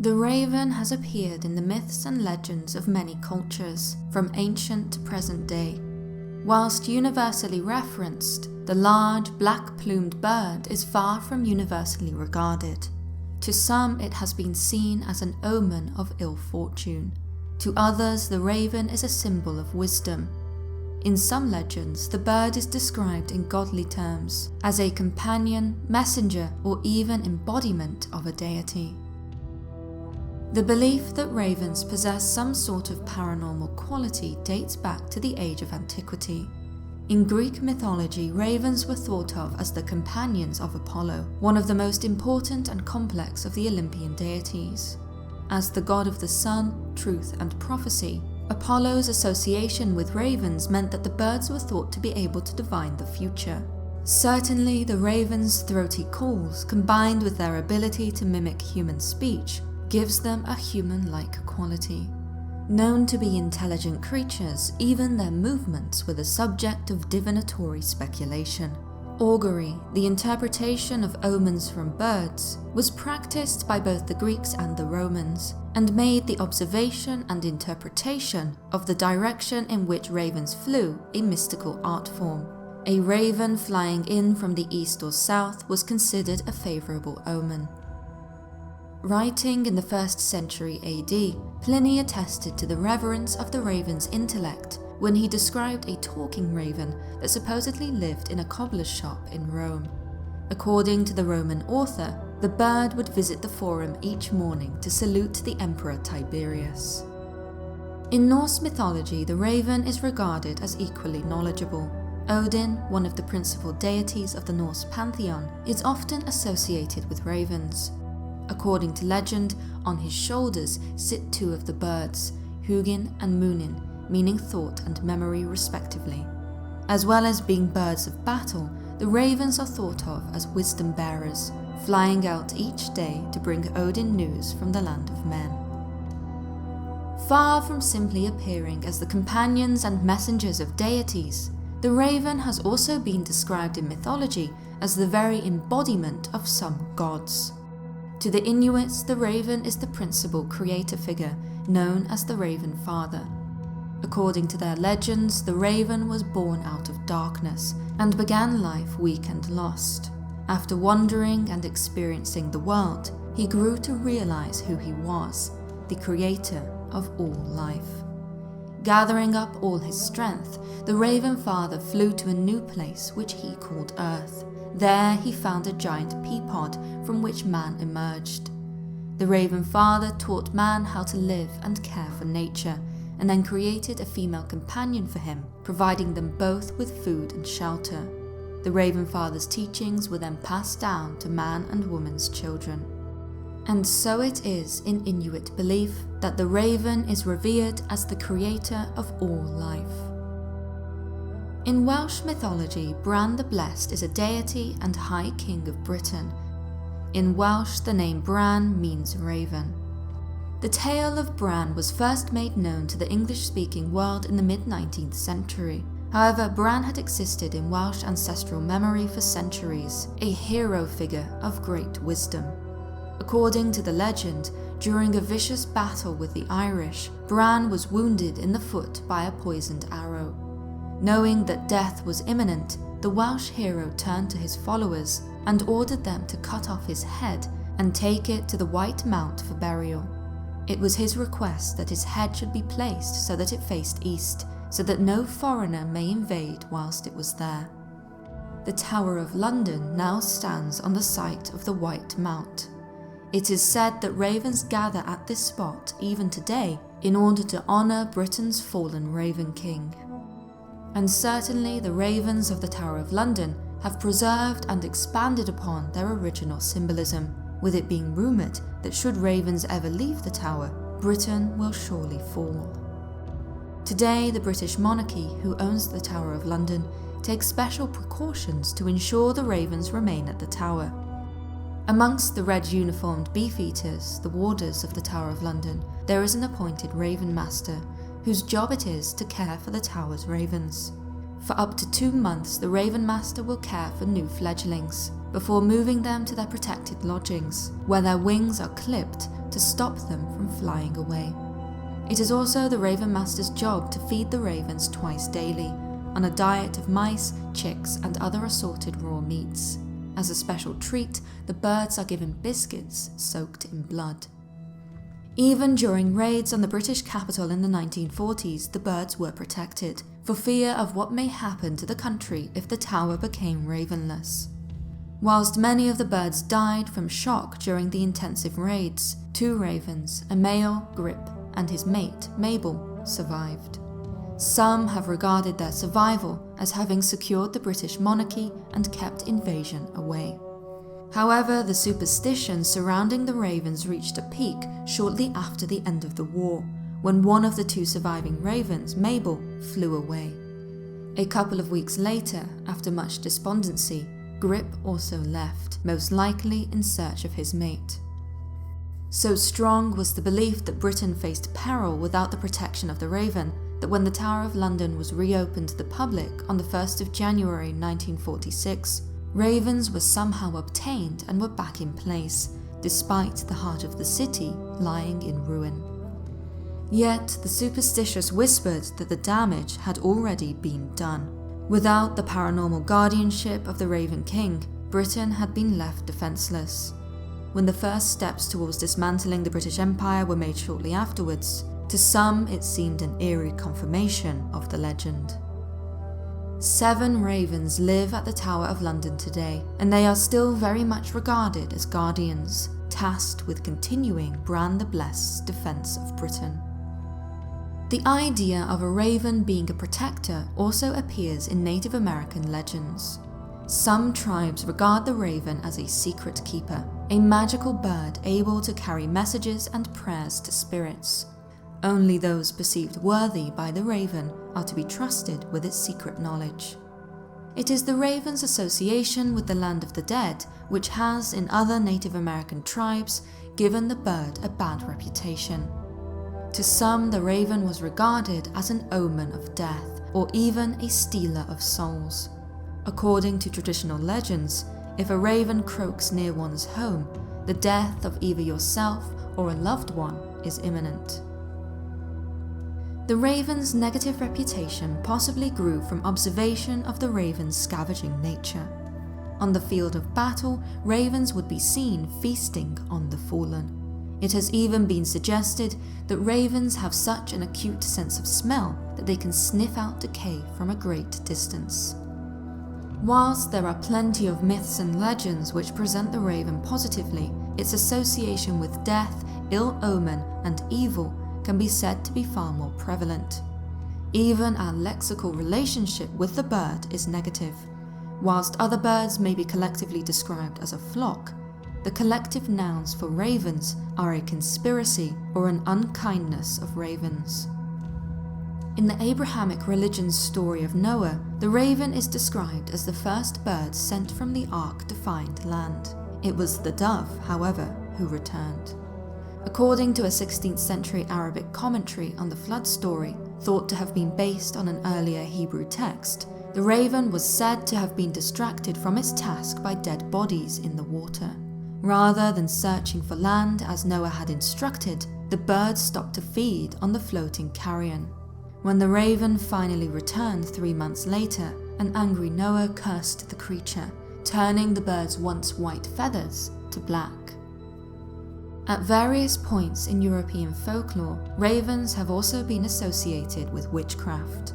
The raven has appeared in the myths and legends of many cultures, from ancient to present day. Whilst universally referenced, the large, black-plumed bird is far from universally regarded. To some, it has been seen as an omen of ill fortune. To others, the raven is a symbol of wisdom. In some legends, the bird is described in godly terms, as a companion, messenger, or even embodiment of a deity. The belief that ravens possess some sort of paranormal quality dates back to the age of antiquity. In Greek mythology, ravens were thought of as the companions of Apollo, one of the most important and complex of the Olympian deities. As the god of the sun, truth, and prophecy, Apollo's association with ravens meant that the birds were thought to be able to divine the future. Certainly, the raven's throaty calls, combined with their ability to mimic human speech, gives them a human-like quality. Known to be intelligent creatures, even their movements were the subject of divinatory speculation. Augury, the interpretation of omens from birds, was practiced by both the Greeks and the Romans, and made the observation and interpretation of the direction in which ravens flew a mystical art form. A raven flying in from the east or south was considered a favourable omen. Writing in the 1st century AD, Pliny attested to the reverence of the raven's intellect when he described a talking raven that supposedly lived in a cobbler's shop in Rome. According to the Roman author, the bird would visit the forum each morning to salute the Emperor Tiberius. In Norse mythology, the raven is regarded as equally knowledgeable. Odin, one of the principal deities of the Norse pantheon, is often associated with ravens. According to legend, on his shoulders sit two of the birds, Hugin and Munin, meaning thought and memory respectively. As well as being birds of battle, the ravens are thought of as wisdom bearers, flying out each day to bring Odin news from the land of men. Far from simply appearing as the companions and messengers of deities, the raven has also been described in mythology as the very embodiment of some gods. To the Inuits, the raven is the principal creator figure, known as the Raven Father. According to their legends, the raven was born out of darkness and began life weak and lost. After wandering and experiencing the world, he grew to realize who he was, the creator of all life. Gathering up all his strength, the Raven Father flew to a new place which he called Earth. There he found a giant pea pod from which man emerged. The Raven Father taught man how to live and care for nature, and then created a female companion for him, providing them both with food and shelter. The Raven Father's teachings were then passed down to man and woman's children. And so it is in Inuit belief that the raven is revered as the creator of all life. In Welsh mythology, Bran the Blessed is a deity and High King of Britain. In Welsh, the name Bran means raven. The tale of Bran was first made known to the English-speaking world in the mid-19th century. However, Bran had existed in Welsh ancestral memory for centuries, a hero figure of great wisdom. According to the legend, during a vicious battle with the Irish, Bran was wounded in the foot by a poisoned arrow. Knowing that death was imminent, the Welsh hero turned to his followers and ordered them to cut off his head and take it to the White Mount for burial. It was his request that his head should be placed so that it faced east, so that no foreigner may invade whilst it was there. The Tower of London now stands on the site of the White Mount. It is said that ravens gather at this spot even today in order to honour Britain's fallen Raven King. And certainly the ravens of the Tower of London have preserved and expanded upon their original symbolism, with it being rumoured that should ravens ever leave the tower, Britain will surely fall. Today, the British monarchy, who owns the Tower of London, takes special precautions to ensure the ravens remain at the tower. Amongst the red uniformed beefeaters, the warders of the Tower of London, there is an appointed Raven Master, whose job it is to care for the tower's ravens. For up to 2 months, the Raven Master will care for new fledglings, before moving them to their protected lodgings, where their wings are clipped to stop them from flying away. It is also the Raven Master's job to feed the ravens twice daily, on a diet of mice, chicks, and other assorted raw meats. As a special treat, the birds are given biscuits soaked in blood. Even during raids on the British capital in the 1940s, the birds were protected, for fear of what may happen to the country if the tower became ravenless. Whilst many of the birds died from shock during the intensive raids, 2 ravens, a male, Grip, and his mate, Mabel, survived. Some have regarded their survival as having secured the British monarchy and kept invasion away. However, the superstition surrounding the ravens reached a peak shortly after the end of the war, when one of the 2 surviving ravens, Mabel, flew away. A couple of weeks later, after much despondency, Grip also left, most likely in search of his mate. So strong was the belief that Britain faced peril without the protection of the raven, that when the Tower of London was reopened to the public on the 1st of January 1946, ravens were somehow obtained and were back in place, despite the heart of the city lying in ruin. Yet the superstitious whispered that the damage had already been done. Without the paranormal guardianship of the Raven King, Britain had been left defenceless. When the first steps towards dismantling the British Empire were made shortly afterwards, to some it seemed an eerie confirmation of the legend. 7 ravens live at the Tower of London today, and they are still very much regarded as guardians, tasked with continuing Bran the Blessed's defence of Britain. The idea of a raven being a protector also appears in Native American legends. Some tribes regard the raven as a secret keeper, a magical bird able to carry messages and prayers to spirits. Only those perceived worthy by the raven are to be trusted with its secret knowledge. It is the raven's association with the land of the dead which has, in other Native American tribes, given the bird a bad reputation. To some, the raven was regarded as an omen of death, or even a stealer of souls. According to traditional legends, if a raven croaks near one's home, the death of either yourself or a loved one is imminent. The raven's negative reputation possibly grew from observation of the raven's scavenging nature. On the field of battle, ravens would be seen feasting on the fallen. It has even been suggested that ravens have such an acute sense of smell that they can sniff out decay from a great distance. Whilst there are plenty of myths and legends which present the raven positively, its association with death, ill omen, and evil can be said to be far more prevalent. Even our lexical relationship with the bird is negative. Whilst other birds may be collectively described as a flock, the collective nouns for ravens are a conspiracy or an unkindness of ravens. In the Abrahamic religion's story of Noah, the raven is described as the first bird sent from the ark to find land. It was the dove, however, who returned. According to a 16th century Arabic commentary on the flood story, thought to have been based on an earlier Hebrew text, the raven was said to have been distracted from its task by dead bodies in the water. Rather than searching for land as Noah had instructed, the bird stopped to feed on the floating carrion. When the raven finally returned 3 months later, an angry Noah cursed the creature, turning the bird's once white feathers to black. At various points in European folklore, ravens have also been associated with witchcraft.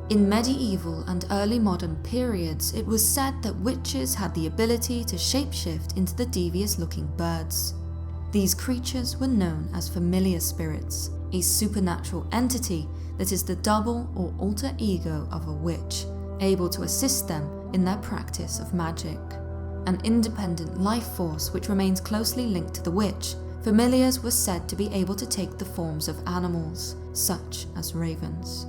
In medieval and early modern periods, it was said that witches had the ability to shapeshift into the devious-looking birds. These creatures were known as familiar spirits, a supernatural entity that is the double or alter ego of a witch, able to assist them in their practice of magic. An independent life force which remains closely linked to the witch, familiars were said to be able to take the forms of animals, such as ravens.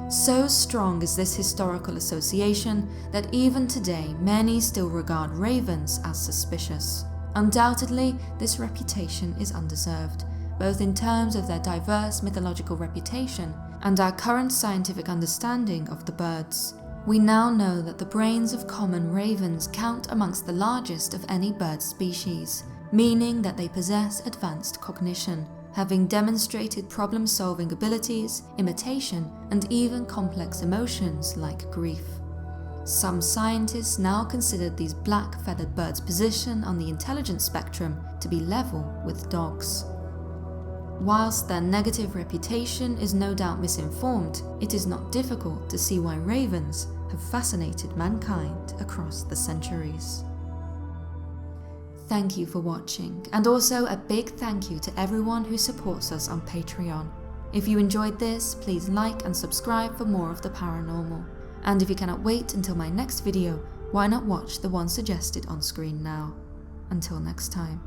So strong is this historical association that even today many still regard ravens as suspicious. Undoubtedly, this reputation is undeserved, both in terms of their diverse mythological reputation and our current scientific understanding of the birds. We now know that the brains of common ravens count amongst the largest of any bird species, meaning that they possess advanced cognition, having demonstrated problem-solving abilities, imitation, and even complex emotions like grief. Some scientists now consider these black-feathered birds' position on the intelligence spectrum to be level with dogs. Whilst their negative reputation is no doubt misinformed, it is not difficult to see why ravens have fascinated mankind across the centuries. Thank you for watching, and also a big thank you to everyone who supports us on Patreon. If you enjoyed this, please like and subscribe for more of the paranormal. And if you cannot wait until my next video, why not watch the one suggested on screen now? Until next time.